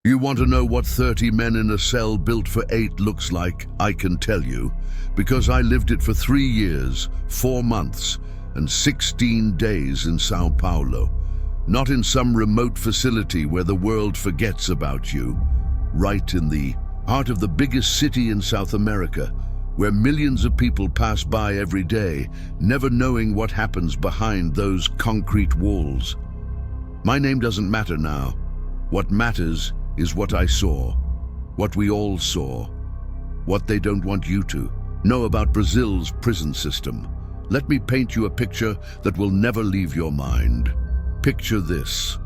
You want to know what 30 men in a cell built for 8 looks like? I can tell you, because I lived it for 3 years, 4 months, and 16 days in Sao Paulo. Not in some remote facility where the world forgets about you. Right in the heart of the biggest city in South America, where millions of people pass by every day, never knowing what happens behind those concrete walls. My name doesn't matter now. What matters is what I saw, what we all saw, what they don't want you to know about Brazil's prison system. Let me paint you a picture that will never leave your mind. Picture this: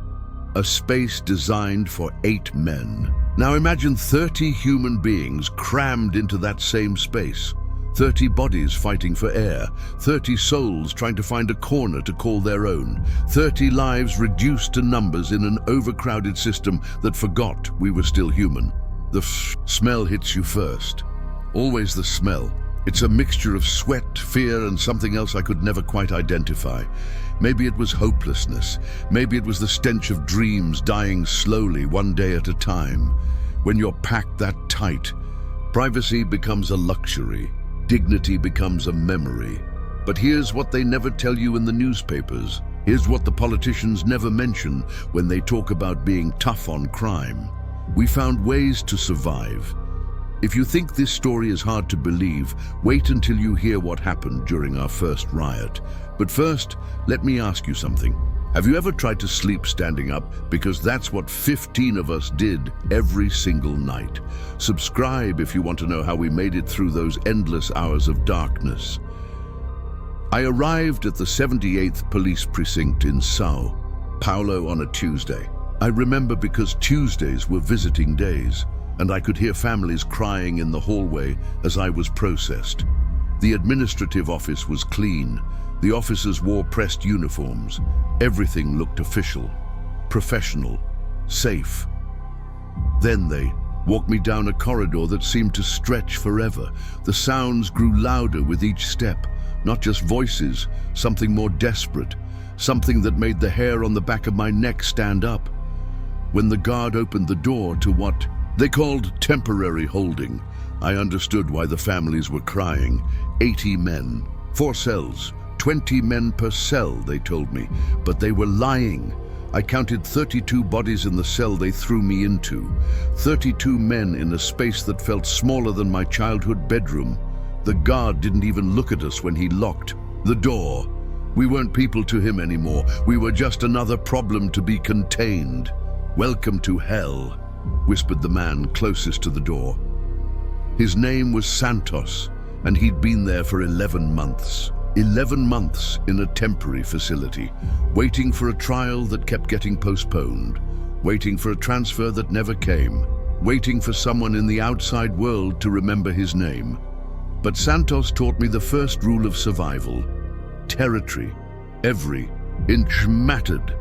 a space designed for 8 men. Now imagine 30 human beings crammed into that same space. 30 bodies fighting for air, 30 souls trying to find a corner to call their own, 30 lives reduced to numbers in an overcrowded system that forgot we were still human. The smell hits you first. Always the smell. It's a mixture of sweat, fear, and something else I could never quite identify. Maybe it was hopelessness. Maybe it was the stench of dreams dying slowly, one day at a time. When you're packed that tight, privacy becomes a luxury. Dignity becomes a memory. But here's what they never tell you in the newspapers. Here's what the politicians never mention when they talk about being tough on crime. We found ways to survive. If you think this story is hard to believe, wait until you hear what happened during our first riot. But first, let me ask you something. Have you ever tried to sleep standing up? Because that's what 15 of us did every single night. Subscribe if you want to know how we made it through those endless hours of darkness. I arrived at the 78th Police Precinct in Sao Paulo on a Tuesday. I remember because Tuesdays were visiting days, and I could hear families crying in the hallway as I was processed. The administrative office was clean. The officers wore pressed uniforms. Everything looked official, professional, safe. Then they walked me down a corridor that seemed to stretch forever. The sounds grew louder with each step, not just voices, something more desperate, something that made the hair on the back of my neck stand up. When the guard opened the door to what they called temporary holding, I understood why the families were crying. 80 men, 4 cells, 20 men per cell, they told me, but they were lying. I counted 32 bodies in the cell they threw me into. 32 men in a space that felt smaller than my childhood bedroom. The guard didn't even look at us when he locked the door. We weren't people to him anymore. We were just another problem to be contained. "Welcome to hell," whispered the man closest to the door. His name was Santos, and he'd been there for 11 months. 11 months in a temporary facility, waiting for a trial that kept getting postponed, waiting for a transfer that never came, waiting for someone in the outside world to remember his name. But Santos taught me the first rule of survival: territory. Every inch mattered.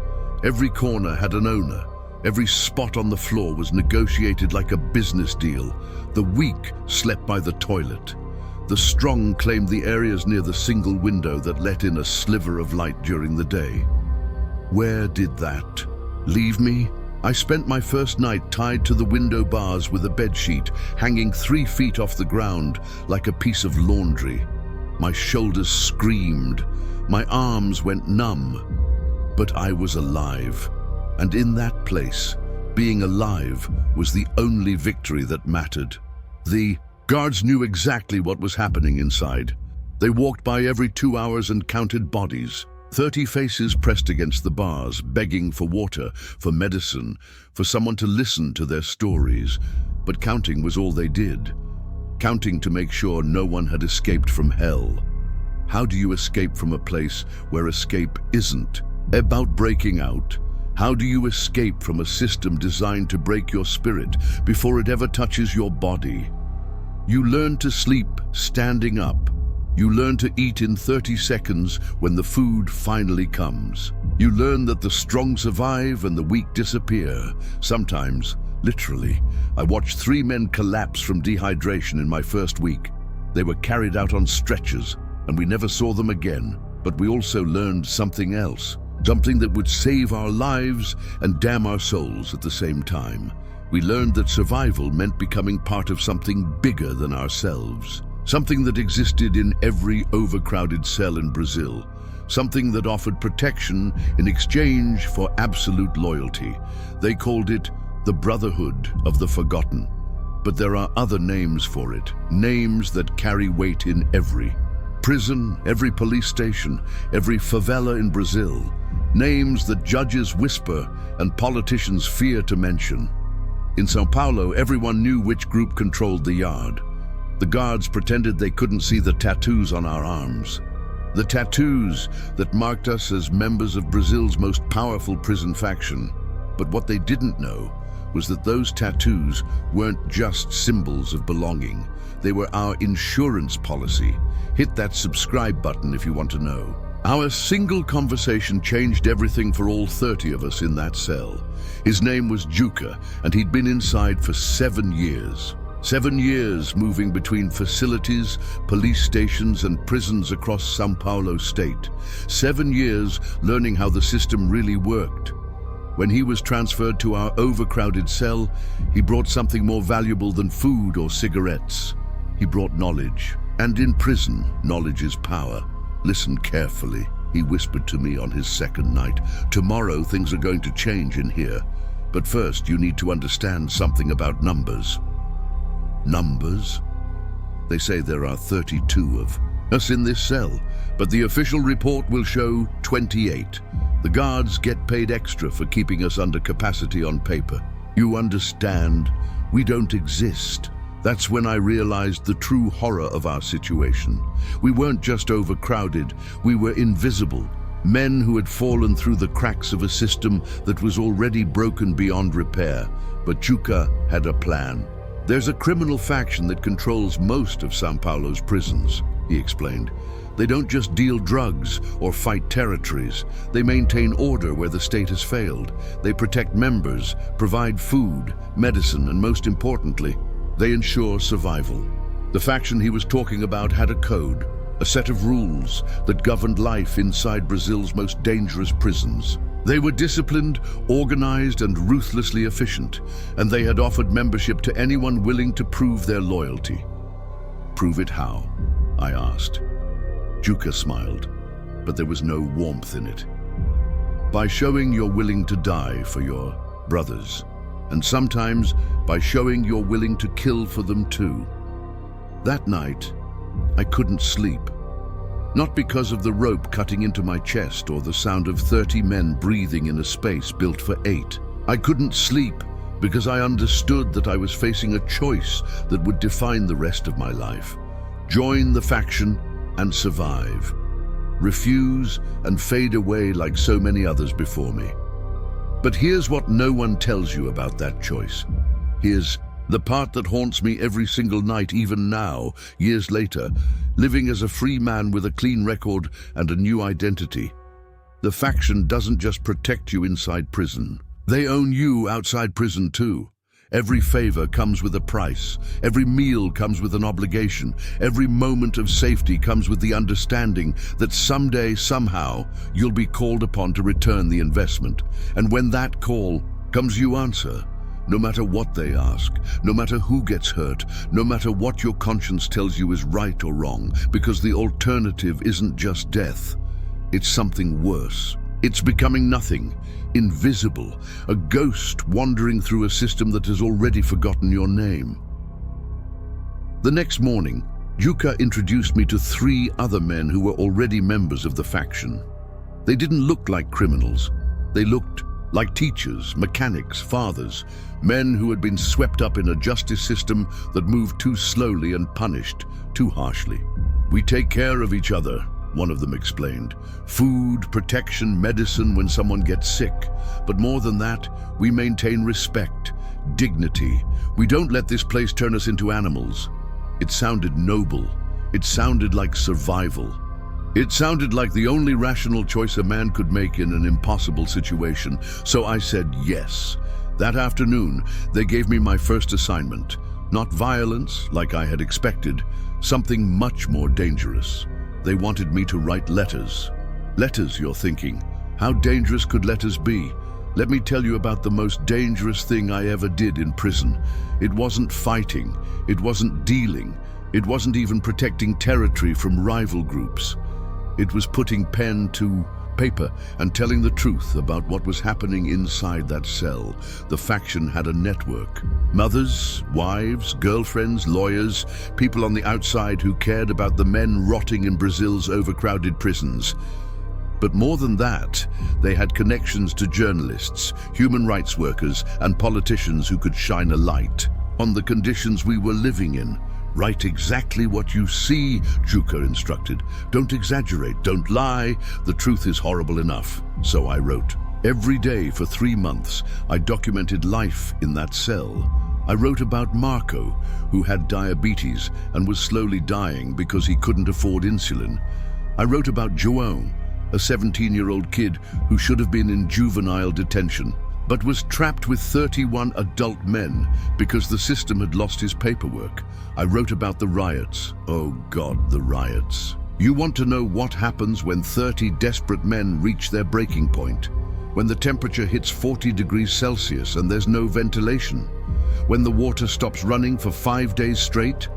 Every corner had an owner. Every spot on the floor was negotiated like a business deal. The weak slept by the toilet. The strong claimed the areas near the single window that let in a sliver of light during the day. Where did that leave me? I spent my first night tied to the window bars with a bedsheet hanging 3 feet off the ground like a piece of laundry. My shoulders screamed. My arms went numb. But I was alive. And in that place, being alive was the only victory that mattered. The guards knew exactly what was happening inside. They walked by every 2 hours and counted bodies. 30 faces pressed against the bars, begging for water, for medicine, for someone to listen to their stories. But counting was all they did. Counting to make sure no one had escaped from hell. How do you escape from a place where escape isn't about breaking out? How do you escape from a system designed to break your spirit before it ever touches your body? You learn to sleep standing up. You learn to eat in 30 seconds when the food finally comes. You learn that the strong survive and the weak disappear. Sometimes, literally, I watched 3 men collapse from dehydration in my first week. They were carried out on stretchers, and we never saw them again. But we also learned something else. Something that would save our lives and damn our souls at the same time. We learned that survival meant becoming part of something bigger than ourselves. Something that existed in every overcrowded cell in Brazil. Something that offered protection in exchange for absolute loyalty. They called it the Brotherhood of the Forgotten. But there are other names for it. Names that carry weight in every prison, every police station, every favela in Brazil. Names that judges whisper and politicians fear to mention. In Sao Paulo, everyone knew which group controlled the yard. The guards pretended they couldn't see the tattoos on our arms. The tattoos that marked us as members of Brazil's most powerful prison faction. But what they didn't know was that those tattoos weren't just symbols of belonging. They were our insurance policy. Hit that subscribe button if you want to know. Our single conversation changed everything for all 30 of us in that cell. His name was Juca, and he'd been inside for 7 years. 7 years moving between facilities, police stations, and prisons across Sao Paulo state. 7 years learning how the system really worked. When he was transferred to our overcrowded cell, he brought something more valuable than food or cigarettes. He brought knowledge. And in prison, knowledge is power. Listen carefully, he whispered to me on his second night. Tomorrow things are going to change in here. But first you need to understand something about numbers. Numbers? They say there are 32 of us in this cell, but the official report will show 28. The guards get paid extra for keeping us under capacity on paper. You understand? We don't exist. That's when I realized the true horror of our situation. We weren't just overcrowded, we were invisible. Men who had fallen through the cracks of a system that was already broken beyond repair. But Juca had a plan. There's a criminal faction that controls most of Sao Paulo's prisons, he explained. They don't just deal drugs or fight territories. They maintain order where the state has failed. They protect members, provide food, medicine, and most importantly, they ensure survival. The faction he was talking about had a code, a set of rules that governed life inside Brazil's most dangerous prisons. They were disciplined, organized, and ruthlessly efficient, and they had offered membership to anyone willing to prove their loyalty. Prove it how? I asked. Juca smiled, but there was no warmth in it. By showing you're willing to die for your brothers, and sometimes by showing you're willing to kill for them too. That night, I couldn't sleep. Not because of the rope cutting into my chest or the sound of 30 men breathing in a space built for 8. I couldn't sleep because I understood that I was facing a choice that would define the rest of my life. Join the faction and survive. Refuse and fade away like so many others before me. But here's what no one tells you about that choice. Here's the part that haunts me every single night, even now, years later, living as a free man with a clean record and a new identity. The faction doesn't just protect you inside prison. They own you outside prison too. Every favor comes with a price. Every meal comes with an obligation. Every moment of safety comes with the understanding that someday, somehow, you'll be called upon to return the investment. And when that call comes, you answer. No matter what they ask, no matter who gets hurt, no matter what your conscience tells you is right or wrong, because the alternative isn't just death. It's something worse. It's becoming nothing, invisible, a ghost wandering through a system that has already forgotten your name. The next morning, Juca introduced me to 3 other men who were already members of the faction. They didn't look like criminals. They looked like teachers, mechanics, fathers, men who had been swept up in a justice system that moved too slowly and punished too harshly. We take care of each other, one of them explained. Food, protection, medicine when someone gets sick. But more than that, we maintain respect, dignity. We don't let this place turn us into animals. It sounded noble. It sounded like survival. It sounded like the only rational choice a man could make in an impossible situation. So I said yes. That afternoon, they gave me my first assignment. Not violence, like I had expected, something much more dangerous. They wanted me to write letters. Letters, you're thinking. How dangerous could letters be? Let me tell you about the most dangerous thing I ever did in prison. It wasn't fighting, it wasn't dealing, it wasn't even protecting territory from rival groups. It was putting pen to paper and telling the truth about what was happening inside that cell. The faction had a network. Mothers, wives, girlfriends, lawyers, people on the outside who cared about the men rotting in Brazil's overcrowded prisons. But more than that, they had connections to journalists, human rights workers, and politicians who could shine a light on the conditions we were living in. Write exactly what you see, Juka instructed. Don't exaggerate, don't lie. The truth is horrible enough. So I wrote. Every day for 3 months, I documented life in that cell. I wrote about Marco, who had diabetes and was slowly dying because he couldn't afford insulin. I wrote about João, a 17-year-old kid who should have been in juvenile detention, but was trapped with 31 adult men because the system had lost his paperwork. I wrote about the riots. Oh God, the riots. You want to know what happens when 30 desperate men reach their breaking point? When the temperature hits 40 degrees Celsius and there's no ventilation? When the water stops running for 5 days straight?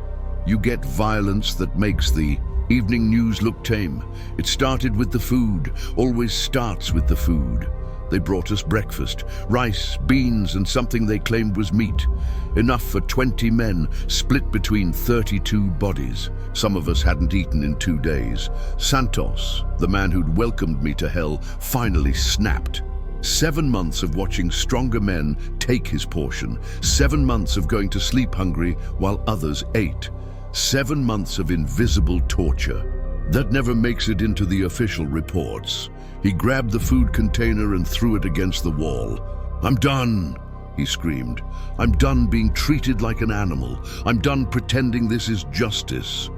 You get violence that makes the evening news look tame. It started with the food, always starts with the food. They brought us breakfast, rice, beans, and something they claimed was meat. Enough for 20 men, split between 32 bodies. Some of us hadn't eaten in 2 days. Santos, the man who'd welcomed me to hell, finally snapped. 7 months of watching stronger men take his portion. 7 months of going to sleep hungry while others ate. 7 months of invisible torture. That never makes it into the official reports. He grabbed the food container and threw it against the wall. "I'm done," he screamed. "I'm done being treated like an animal. I'm done pretending this is justice."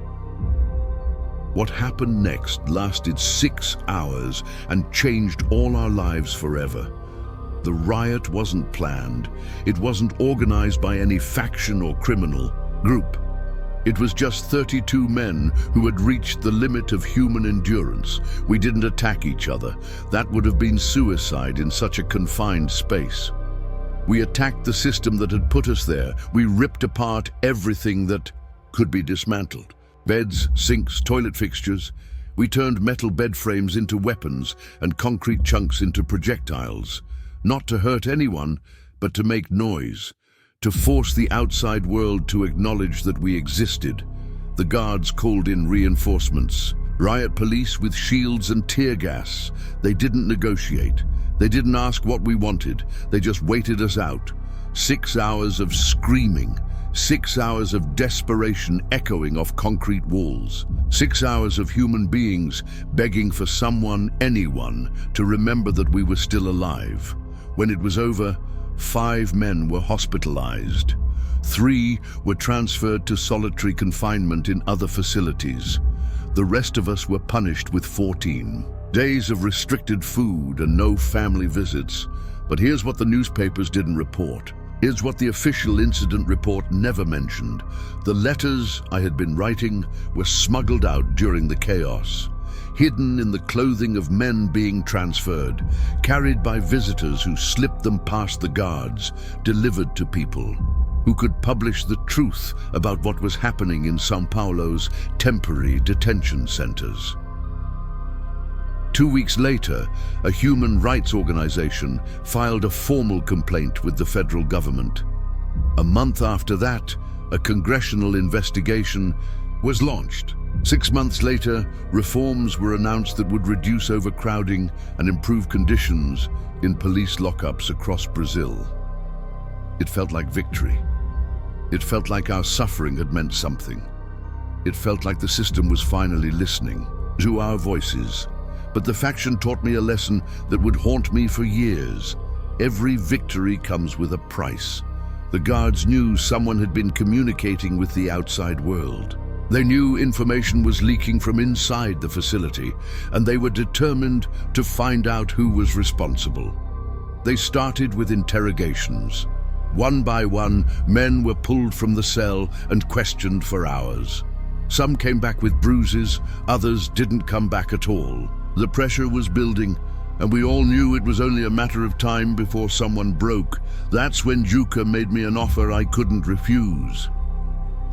What happened next lasted 6 hours and changed all our lives forever. The riot wasn't planned. It wasn't organized by any faction or criminal group. It was just 32 men who had reached the limit of human endurance. We didn't attack each other. That would have been suicide in such a confined space. We attacked the system that had put us there. We ripped apart everything that could be dismantled. Beds, sinks, toilet fixtures. We turned metal bed frames into weapons and concrete chunks into projectiles. Not to hurt anyone, but to make noise. To force the outside world to acknowledge that we existed. The guards called in reinforcements. Riot police with shields and tear gas. They didn't negotiate. They didn't ask what we wanted. They just waited us out. 6 hours of screaming. 6 hours of desperation echoing off concrete walls. 6 hours of human beings begging for someone, anyone, to remember that we were still alive. When it was over, 5 men were hospitalized. 3 were transferred to solitary confinement in other facilities. The rest of us were punished with 14 days of restricted food and no family visits. But here's what the newspapers didn't report. Here's what the official incident report never mentioned. The letters I had been writing were smuggled out during the chaos. Hidden in the clothing of men being transferred, carried by visitors who slipped them past the guards, delivered to people who could publish the truth about what was happening in São Paulo's temporary detention centers. 2 weeks later, a human rights organization filed a formal complaint with the federal government. A month after that, a congressional investigation was launched. 6 months later, reforms were announced that would reduce overcrowding and improve conditions in police lockups across Brazil. It felt like victory. It felt like our suffering had meant something. It felt like the system was finally listening to our voices. But the faction taught me a lesson that would haunt me for years. Every victory comes with a price. The guards knew someone had been communicating with the outside world. They knew information was leaking from inside the facility, and they were determined to find out who was responsible. They started with interrogations. One by one, men were pulled from the cell and questioned for hours. Some came back with bruises, others didn't come back at all. The pressure was building, and we all knew it was only a matter of time before someone broke. That's when Juka made me an offer I couldn't refuse.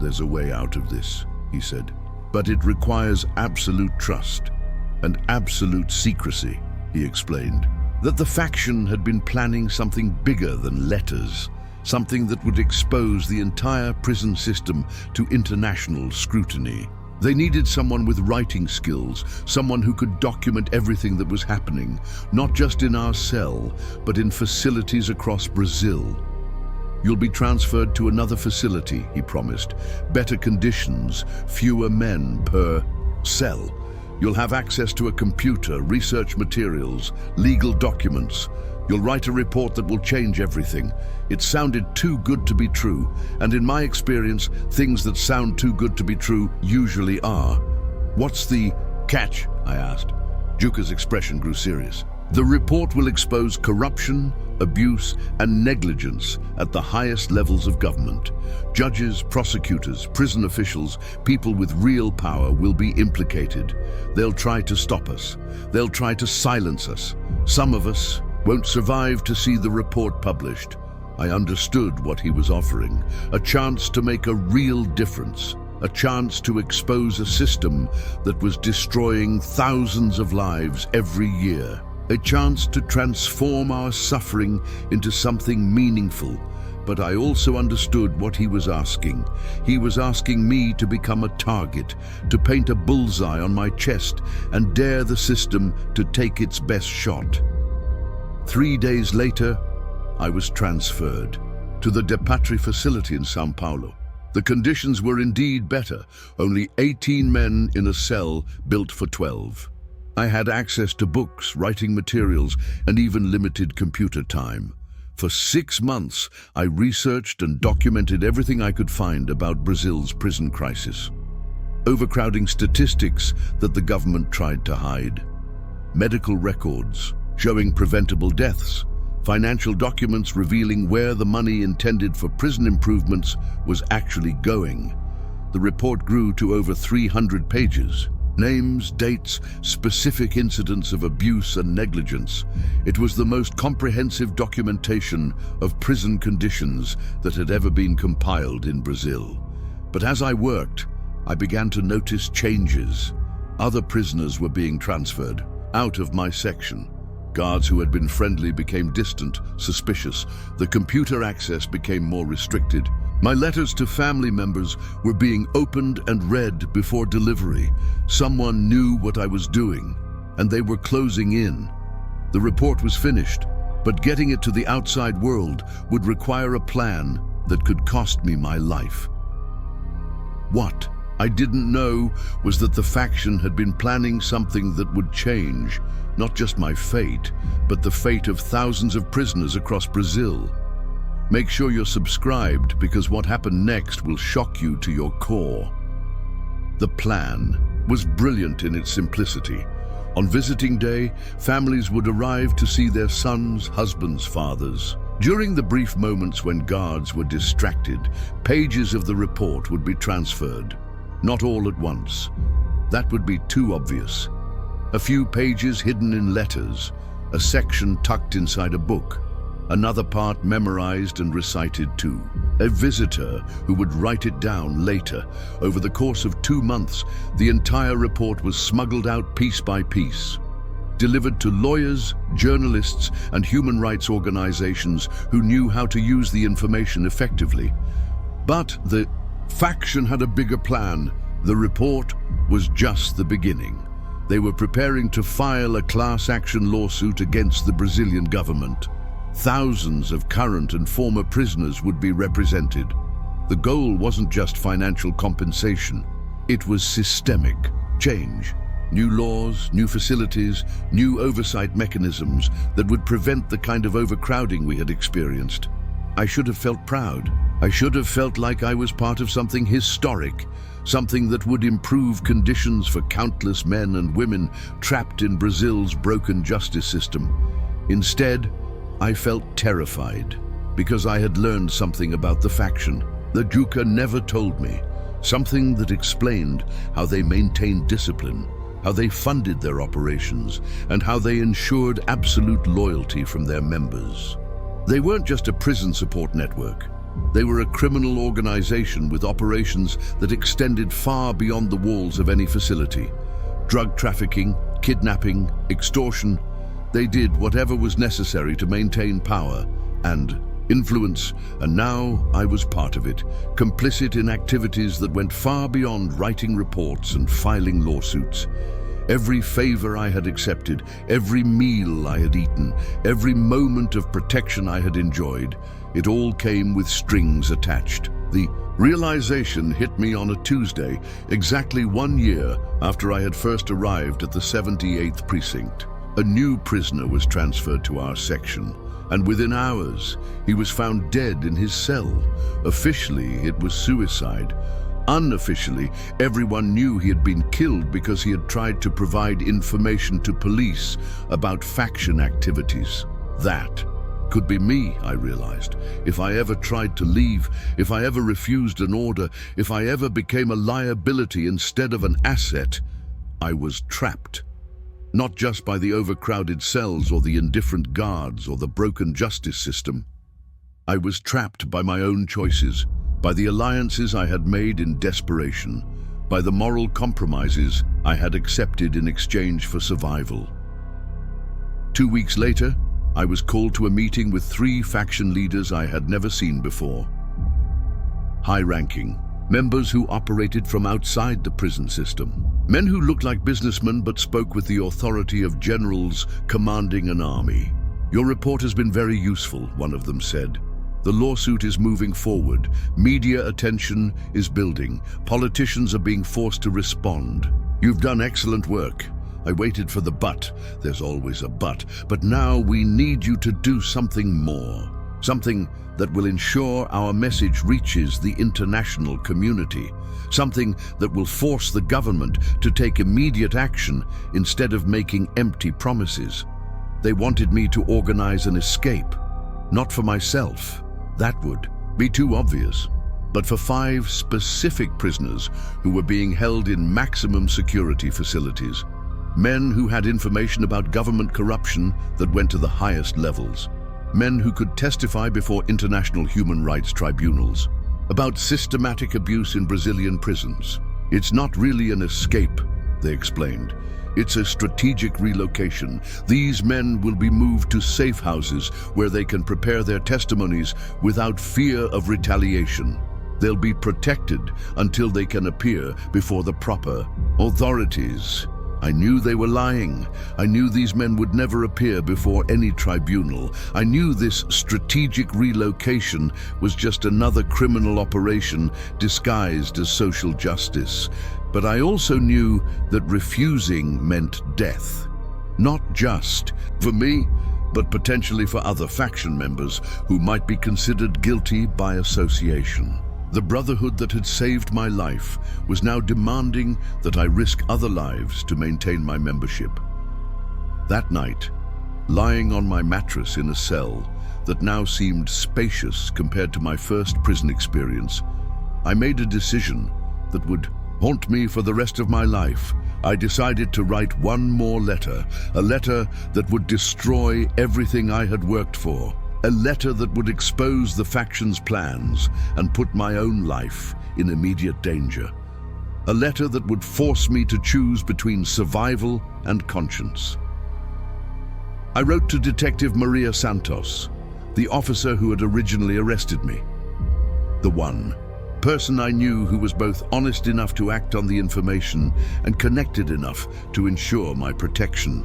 "There's a way out of this," he said, "but it requires absolute trust and absolute secrecy," he explained. That the faction had been planning something bigger than letters, something that would expose the entire prison system to international scrutiny. They needed someone with writing skills, someone who could document everything that was happening, not just in our cell, but in facilities across Brazil. "You'll be transferred to another facility," he promised. "Better conditions, fewer men per cell. You'll have access to a computer, research materials, legal documents. You'll write a report that will change everything." It sounded too good to be true, and in my experience, things that sound too good to be true usually are. "What's the catch?" I asked. Juka's expression grew serious. "The report will expose corruption, abuse, and negligence at the highest levels of government. Judges, prosecutors, prison officials, people with real power will be implicated. They'll try to stop us. They'll try to silence us. Some of us won't survive to see the report published." I understood what he was offering, a chance to make a real difference, a chance to expose a system that was destroying thousands of lives every year, a chance to transform our suffering into something meaningful. But I also understood what he was asking. He was asking me to become a target, to paint a bullseye on my chest and dare the system to take its best shot. 3 days later, I was transferred to the Depatri facility in São Paulo. The conditions were indeed better, only 18 men in a cell built for 12. I had access to books, writing materials, and even limited computer time. For 6 months, I researched and documented everything I could find about Brazil's prison crisis. Overcrowding statistics that the government tried to hide, medical records showing preventable deaths, financial documents revealing where the money intended for prison improvements was actually going. The report grew to over 300 pages. Names, dates, specific incidents of abuse and negligence. It was the most comprehensive documentation of prison conditions that had ever been compiled in Brazil. But as I worked, I began to notice changes. Other prisoners were being transferred out of my section. Guards who had been friendly became distant, suspicious. The computer access became more restricted. My letters to family members were being opened and read before delivery. Someone knew what I was doing, and they were closing in. The report was finished, but getting it to the outside world would require a plan that could cost me my life. What I didn't know was that the faction had been planning something that would change not just my fate, but the fate of thousands of prisoners across Brazil. Make sure you're subscribed, because what happened next will shock you to your core. The plan was brilliant in its simplicity. On visiting day, families would arrive to see their sons, husbands, fathers. During the brief moments when guards were distracted, pages of the report would be transferred. Not all at once. That would be too obvious. A few pages hidden in letters, a section tucked inside a book, another part memorized and recited too. A visitor who would write it down later. Over the course of 2 months, the entire report was smuggled out piece by piece, delivered to lawyers, journalists, and human rights organizations who knew how to use the information effectively. But the faction had a bigger plan. The report was just the beginning. They were preparing to file a class action lawsuit against the Brazilian government. Thousands of current and former prisoners would be represented. The goal wasn't just financial compensation. It was systemic change. New laws, new facilities, new oversight mechanisms that would prevent the kind of overcrowding we had experienced. I should have felt proud. I should have felt like I was part of something historic, something that would improve conditions for countless men and women trapped in Brazil's broken justice system. Instead, I felt terrified because I had learned something about the faction that Juka never told me, something that explained how they maintained discipline, how they funded their operations, and how they ensured absolute loyalty from their members. They weren't just a prison support network. They were a criminal organization with operations that extended far beyond the walls of any facility. Drug trafficking, kidnapping, extortion. They did whatever was necessary to maintain power and influence, and now I was part of it, complicit in activities that went far beyond writing reports and filing lawsuits. Every favor I had accepted, every meal I had eaten, every moment of protection I had enjoyed, it all came with strings attached. The realization hit me on a Tuesday, exactly 1 year after I had first arrived at the 78th precinct. A new prisoner was transferred to our section, and within hours, he was found dead in his cell. Officially, it was suicide. Unofficially, everyone knew he had been killed because he had tried to provide information to police about faction activities. That could be me, I realized. If I ever tried to leave, if I ever refused an order, if I ever became a liability instead of an asset, I was trapped. Not just by the overcrowded cells or the indifferent guards or the broken justice system. I was trapped by my own choices, by the alliances I had made in desperation, by the moral compromises I had accepted in exchange for survival. 2 weeks later, I was called to a meeting with 3 faction leaders I had never seen before. High-ranking, members who operated from outside the prison system. Men who looked like businessmen but spoke with the authority of generals commanding an army. "Your report has been very useful," one of them said. "The lawsuit is moving forward. Media attention is building. Politicians are being forced to respond. You've done excellent work. I waited for the but. There's always a but. But now we need you to do something more. Something that will ensure our message reaches the international community. Something that will force the government to take immediate action instead of making empty promises." They wanted me to organize an escape. Not for myself. That would be too obvious. But for 5 specific prisoners who were being held in maximum security facilities. Men who had information about government corruption that went to the highest levels. Men who could testify before international human rights tribunals about systematic abuse in Brazilian prisons. "It's not really an escape," they explained. "It's a strategic relocation. These men will be moved to safe houses where they can prepare their testimonies without fear of retaliation. They'll be protected until they can appear before the proper authorities." I knew they were lying. I knew these men would never appear before any tribunal. I knew this strategic relocation was just another criminal operation disguised as social justice. But I also knew that refusing meant death. Not just for me, but potentially for other faction members who might be considered guilty by association. The brotherhood that had saved my life was now demanding that I risk other lives to maintain my membership. That night, lying on my mattress in a cell that now seemed spacious compared to my first prison experience, I made a decision that would haunt me for the rest of my life. I decided to write one more letter, a letter that would destroy everything I had worked for. A letter that would expose the faction's plans and put my own life in immediate danger. A letter that would force me to choose between survival and conscience. I wrote to Detective Maria Santos, the officer who had originally arrested me. The one person I knew who was both honest enough to act on the information and connected enough to ensure my protection.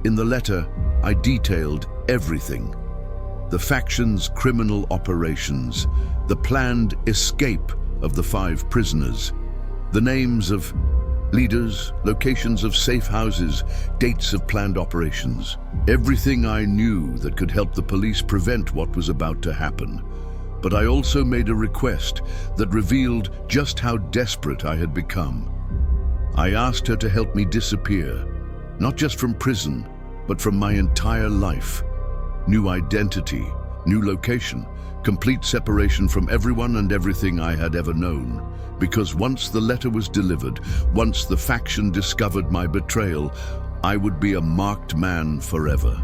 In the letter, I detailed everything. The faction's criminal operations, the planned escape of the 5 prisoners, the names of leaders, locations of safe houses, dates of planned operations. Everything I knew that could help the police prevent what was about to happen. But I also made a request that revealed just how desperate I had become. I asked her to help me disappear, not just from prison, but from my entire life. New identity, new location, Complete separation from everyone and everything I had ever known. Because once the letter was delivered, once the faction discovered my betrayal, I would be a marked man forever.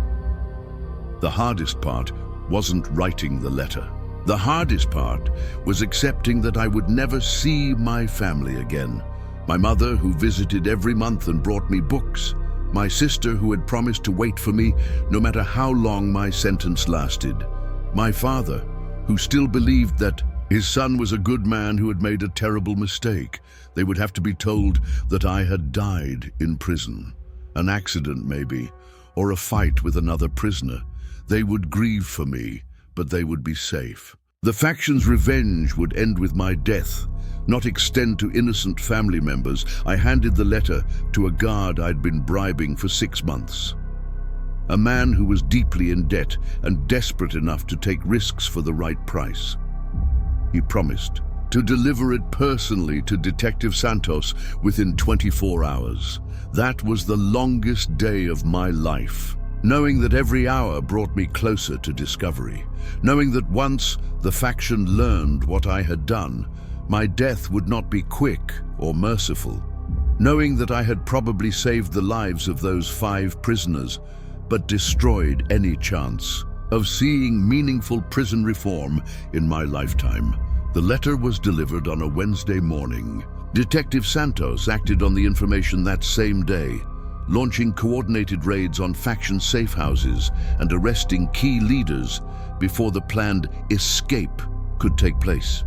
The hardest part wasn't writing the letter. The hardest part was accepting that I would never see my family again. My mother, who visited every month and brought me books. My sister, who had promised to wait for me no matter how long my sentence lasted. My father, who still believed that his son was a good man who had made a terrible mistake. They would have to be told that I had died in prison. An accident, maybe, or a fight with another prisoner. They would grieve for me, but they would be safe. The faction's revenge would end with my death, not extend to innocent family members. I handed the letter to a guard I'd been bribing for 6 months. A man who was deeply in debt and desperate enough to take risks for the right price. He promised to deliver it personally to Detective Santos within 24 hours. That was the longest day of my life. Knowing that every hour brought me closer to discovery. Knowing that once the faction learned what I had done, my death would not be quick or merciful. Knowing that I had probably saved the lives of those 5 prisoners, but destroyed any chance of seeing meaningful prison reform in my lifetime. The letter was delivered on a Wednesday morning. Detective Santos acted on the information that same day, launching coordinated raids on faction safe houses and arresting key leaders before the planned escape could take place.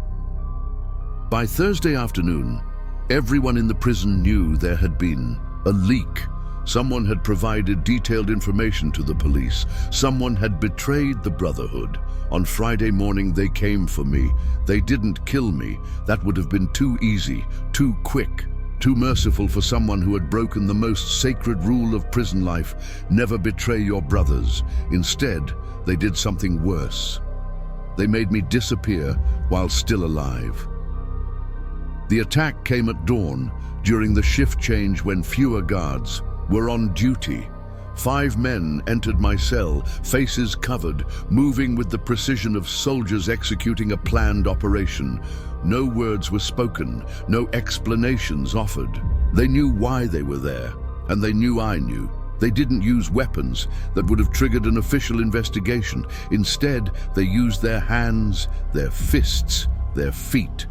By Thursday afternoon, everyone in the prison knew there had been a leak. Someone had provided detailed information to the police. Someone had betrayed the Brotherhood. On Friday morning, they came for me. They didn't kill me. That would have been too easy, too quick, too merciful for someone who had broken the most sacred rule of prison life: never betray your brothers. Instead, they did something worse. They made me disappear while still alive. The attack came at dawn, during the shift change when fewer guards were on duty. 5 men entered my cell, faces covered, moving with the precision of soldiers executing a planned operation. No words were spoken, no explanations offered. They knew why they were there, and they knew I knew. They didn't use weapons that would have triggered an official investigation. Instead, they used their hands, their fists, their feet.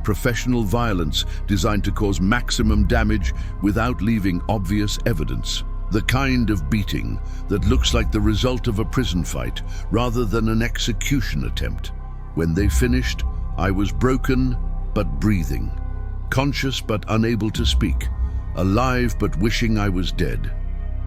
Professional violence designed to cause maximum damage without leaving obvious evidence. The kind of beating that looks like the result of a prison fight rather than an execution attempt. When they finished, I was broken but breathing, conscious but unable to speak, alive but wishing I was dead.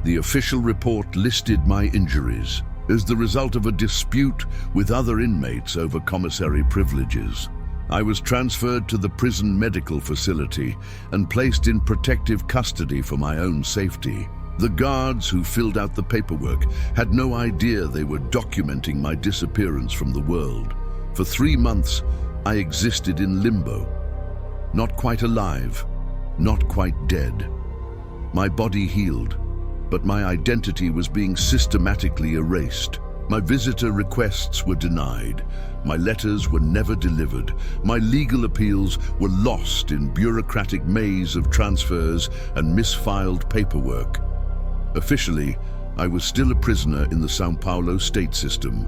The official report listed my injuries as the result of a dispute with other inmates over commissary privileges. I was transferred to the prison medical facility and placed in protective custody for my own safety. The guards who filled out the paperwork had no idea they were documenting my disappearance from the world. For 3 months, I existed in limbo. Not quite alive, not quite dead. My body healed, but my identity was being systematically erased. My visitor requests were denied. My letters were never delivered. My legal appeals were lost in bureaucratic maze of transfers and misfiled paperwork. Officially, I was still a prisoner in the São Paulo state system.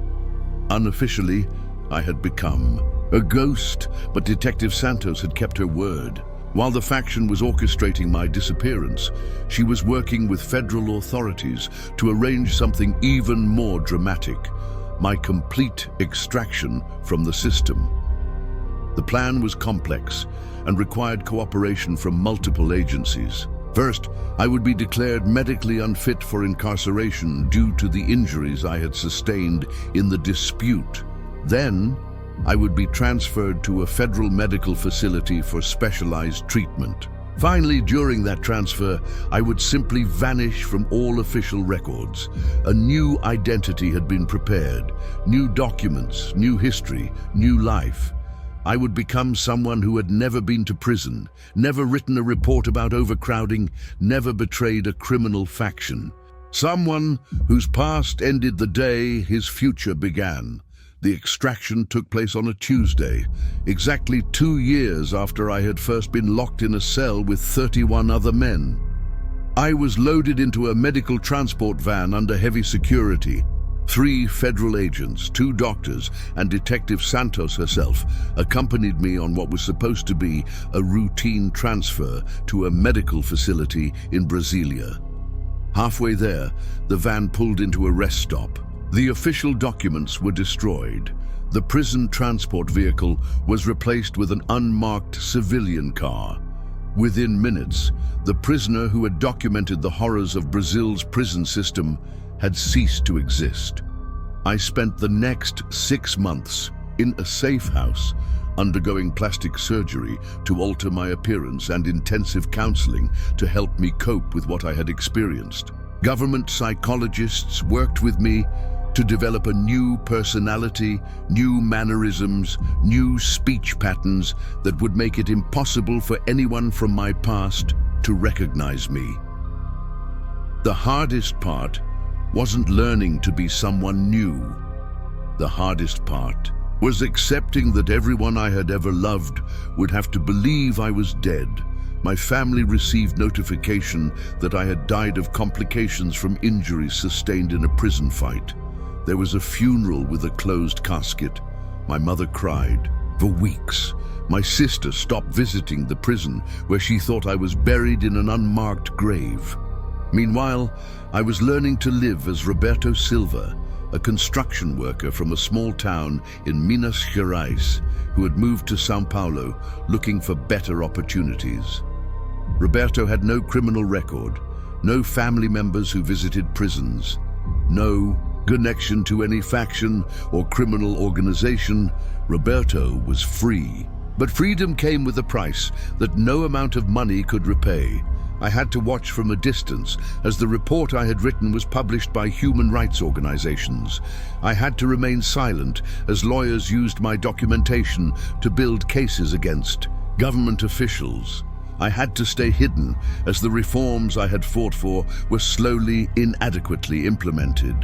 Unofficially, I had become a ghost, but Detective Santos had kept her word. While the faction was orchestrating my disappearance, she was working with federal authorities to arrange something even more dramatic: my complete extraction from the system. The plan was complex and required cooperation from multiple agencies. First, I would be declared medically unfit for incarceration due to the injuries I had sustained in the dispute. Then, I would be transferred to a federal medical facility for specialized treatment. Finally, during that transfer, I would simply vanish from all official records. A new identity had been prepared, new documents, new history, new life. I would become someone who had never been to prison, never written a report about overcrowding, never betrayed a criminal faction. Someone whose past ended the day his future began. The extraction took place on a Tuesday, exactly 2 years after I had first been locked in a cell with 31 other men. I was loaded into a medical transport van under heavy security. 3 federal agents, 2 doctors, and Detective Santos herself accompanied me on what was supposed to be a routine transfer to a medical facility in Brasilia. Halfway there, the van pulled into a rest stop. The official documents were destroyed. The prison transport vehicle was replaced with an unmarked civilian car. Within minutes, the prisoner who had documented the horrors of Brazil's prison system had ceased to exist. I spent the next 6 months in a safe house, undergoing plastic surgery to alter my appearance and intensive counseling to help me cope with what I had experienced. Government psychologists worked with me to develop a new personality, new mannerisms, new speech patterns that would make it impossible for anyone from my past to recognize me. The hardest part wasn't learning to be someone new. The hardest part was accepting that everyone I had ever loved would have to believe I was dead. My family received notification that I had died of complications from injuries sustained in a prison fight. There was a funeral with a closed casket. My mother cried. For weeks, my sister stopped visiting the prison where she thought I was buried in an unmarked grave. Meanwhile, I was learning to live as Roberto Silva, a construction worker from a small town in Minas Gerais who had moved to São Paulo looking for better opportunities. Roberto had no criminal record, no family members who visited prisons, no connection to any faction or criminal organization. Roberto was free. But freedom came with a price that no amount of money could repay. I had to watch from a distance as the report I had written was published by human rights organizations. I had to remain silent as lawyers used my documentation to build cases against government officials. I had to stay hidden as the reforms I had fought for were slowly, inadequately implemented.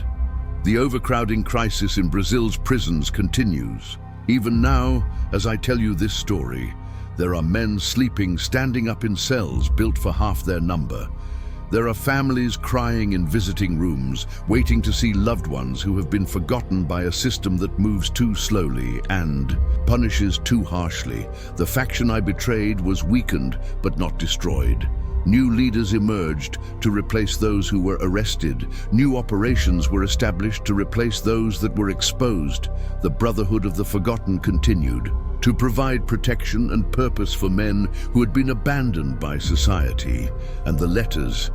The overcrowding crisis in Brazil's prisons continues. Even now, as I tell you this story, there are men sleeping, standing up in cells built for half their number. There are families crying in visiting rooms, waiting to see loved ones who have been forgotten by a system that moves too slowly and punishes too harshly. The faction I betrayed was weakened, but not destroyed. New leaders emerged to replace those who were arrested. New operations were established to replace those that were exposed. The Brotherhood of the Forgotten continued to provide protection and purpose for men who had been abandoned by society. And the letters,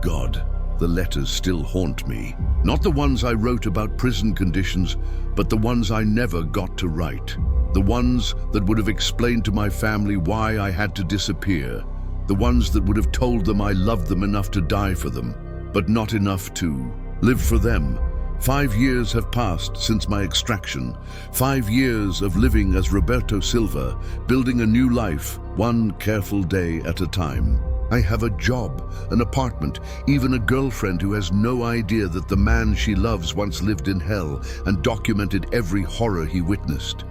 God, the letters still haunt me. Not the ones I wrote about prison conditions, but the ones I never got to write. The ones that would have explained to my family why I had to disappear. The ones that would have told them I loved them enough to die for them, but not enough to live for them. 5 years have passed since my extraction. 5 years of living as Roberto Silva, building a new life, one careful day at a time. I have a job, an apartment, even a girlfriend who has no idea that the man she loves once lived in hell and documented every horror he witnessed.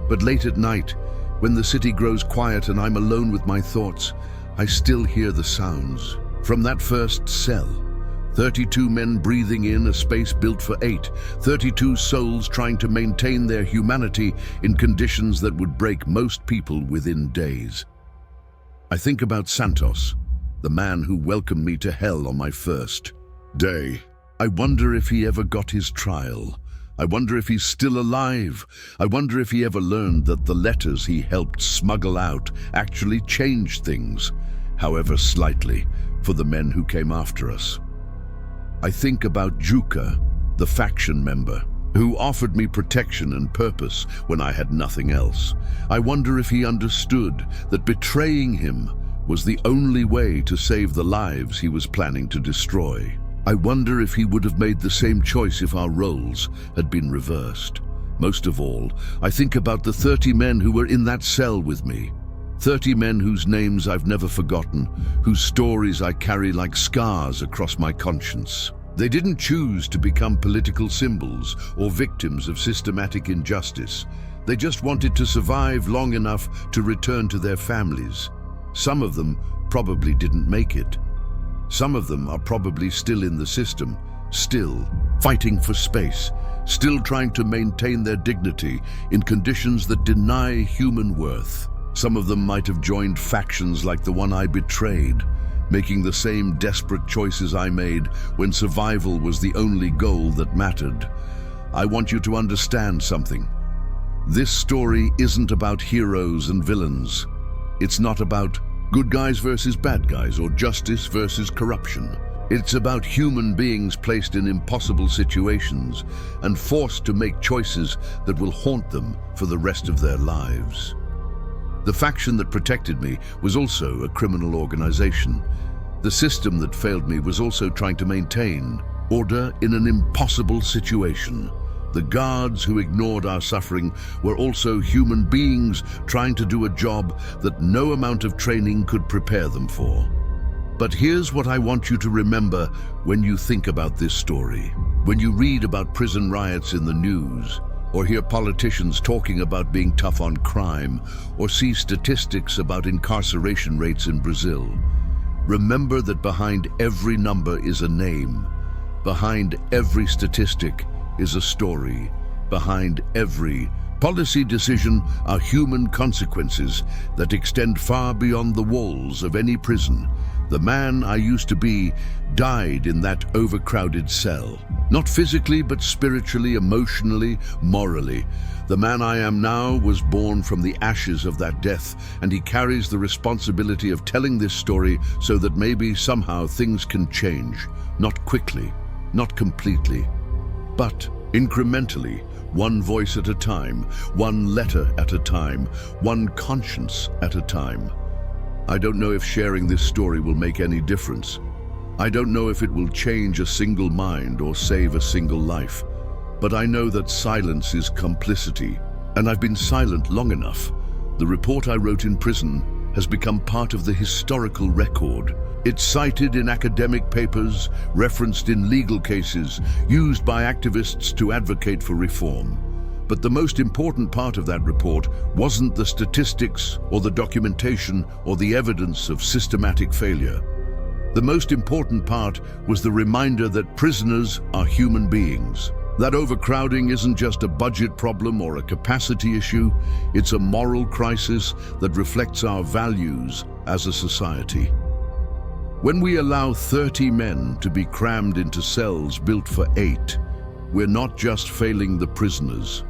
But late at night, when the city grows quiet and I'm alone with my thoughts, I still hear the sounds. From that first cell, 32 men breathing in a space built for 8, 32 souls trying to maintain their humanity in conditions that would break most people within days. I think about Santos, the man who welcomed me to hell on my first day. I wonder if he ever got his trial. I wonder if he's still alive. I wonder if he ever learned that the letters he helped smuggle out actually changed things, however slightly, for the men who came after us. I think about Juca, the faction member, who offered me protection and purpose when I had nothing else. I wonder if he understood that betraying him was the only way to save the lives he was planning to destroy. I wonder if he would have made the same choice if our roles had been reversed. Most of all, I think about the 30 men who were in that cell with me. 30 men whose names I've never forgotten, whose stories I carry like scars across my conscience. They didn't choose to become political symbols or victims of systematic injustice. They just wanted to survive long enough to return to their families. Some of them probably didn't make it. Some of them are probably still in the system, still fighting for space, still trying to maintain their dignity in conditions that deny human worth. Some of them might have joined factions like the one I betrayed, making the same desperate choices I made when survival was the only goal that mattered. I want you to understand something. This story isn't about heroes and villains. It's not about good guys versus bad guys or justice versus corruption. It's about human beings placed in impossible situations and forced to make choices that will haunt them for the rest of their lives. The faction that protected me was also a criminal organization. The system that failed me was also trying to maintain order in an impossible situation. The guards who ignored our suffering were also human beings trying to do a job that no amount of training could prepare them for. But here's what I want you to remember when you think about this story. When you read about prison riots in the news, or hear politicians talking about being tough on crime, or see statistics about incarceration rates in Brazil, remember that behind every number is a name. Behind every statistic is a story. Behind every policy decision are human consequences that extend far beyond the walls of any prison. The man I used to be died in that overcrowded cell. Not physically, but spiritually, emotionally, morally. The man I am now was born from the ashes of that death, and he carries the responsibility of telling this story so that maybe somehow things can change. Not quickly, not completely, but incrementally, one voice at a time, one letter at a time, one conscience at a time. I don't know if sharing this story will make any difference. I don't know if it will change a single mind or save a single life. But I know that silence is complicity, and I've been silent long enough. The report I wrote in prison has become part of the historical record. It's cited in academic papers, referenced in legal cases, used by activists to advocate for reform. But the most important part of that report wasn't the statistics or the documentation or the evidence of systematic failure. The most important part was the reminder that prisoners are human beings. That overcrowding isn't just a budget problem or a capacity issue, it's a moral crisis that reflects our values as a society. When we allow 30 men to be crammed into cells built for 8, we're not just failing the prisoners,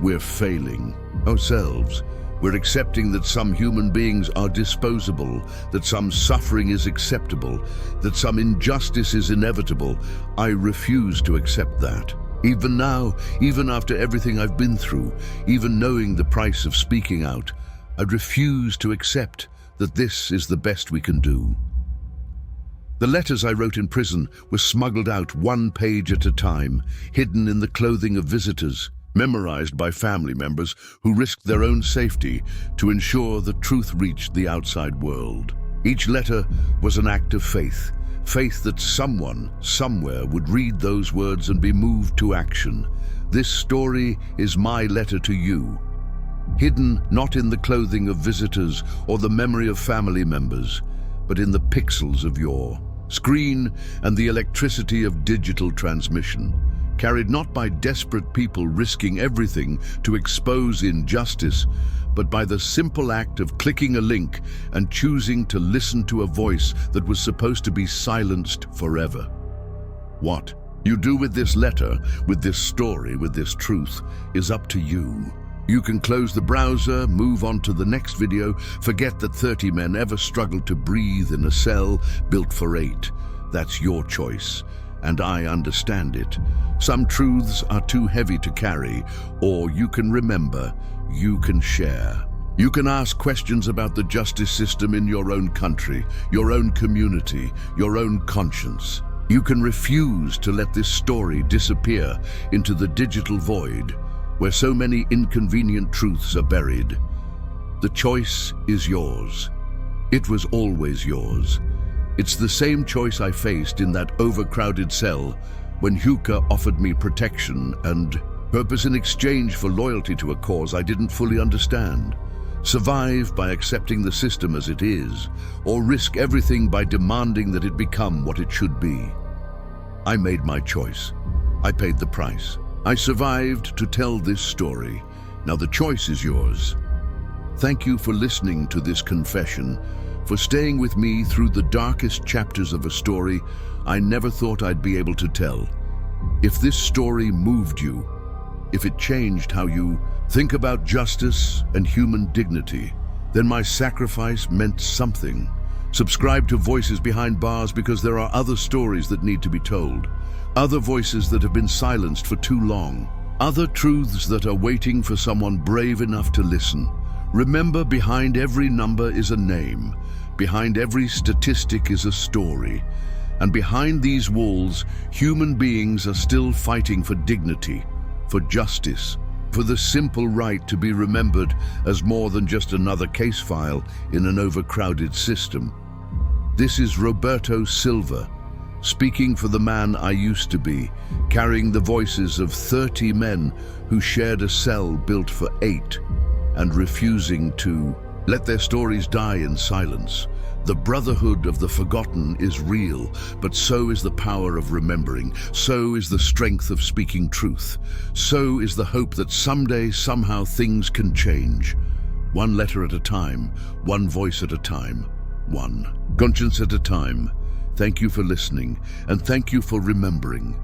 we're failing ourselves. We're accepting that some human beings are disposable, that some suffering is acceptable, that some injustice is inevitable. I refuse to accept that. Even now, even after everything I've been through, even knowing the price of speaking out, I refuse to accept that this is the best we can do. The letters I wrote in prison were smuggled out one page at a time, hidden in the clothing of visitors, memorized by family members who risked their own safety to ensure the truth reached the outside world. Each letter was an act of faith, faith that someone, somewhere would read those words and be moved to action. This story is my letter to you, hidden not in the clothing of visitors or the memory of family members, but in the pixels of your screen and the electricity of digital transmission, carried not by desperate people risking everything to expose injustice, but by the simple act of clicking a link and choosing to listen to a voice that was supposed to be silenced forever. What you do with this letter, with this story, with this truth, is up to you. You can close the browser, move on to the next video, forget that 30 men ever struggled to breathe in a cell built for 8. That's your choice, and I understand it. Some truths are too heavy to carry, or you can remember, you can share. You can ask questions about the justice system in your own country, your own community, your own conscience. You can refuse to let this story disappear into the digital void, where so many inconvenient truths are buried. The choice is yours. It was always yours. It's the same choice I faced in that overcrowded cell when Huka offered me protection and purpose in exchange for loyalty to a cause I didn't fully understand. Survive by accepting the system as it is, or risk everything by demanding that it become what it should be. I made my choice. I paid the price. I survived to tell this story. Now the choice is yours. Thank you for listening to this confession, for staying with me through the darkest chapters of a story I never thought I'd be able to tell. If this story moved you, if it changed how you think about justice and human dignity, then my sacrifice meant something. Subscribe to Voices Behind Bars because there are other stories that need to be told, other voices that have been silenced for too long, other truths that are waiting for someone brave enough to listen. Remember, behind every number is a name, behind every statistic is a story, and behind these walls, human beings are still fighting for dignity, for justice, for the simple right to be remembered as more than just another case file in an overcrowded system. This is Roberto Silva, speaking for the man I used to be, carrying the voices of 30 men who shared a cell built for 8 and refusing to let their stories die in silence. The brotherhood of the forgotten is real, but so is the power of remembering. So is the strength of speaking truth. So is the hope that someday, somehow, things can change. One letter at a time, one voice at a time, one conscience at a time. Thank you for listening, and thank you for remembering.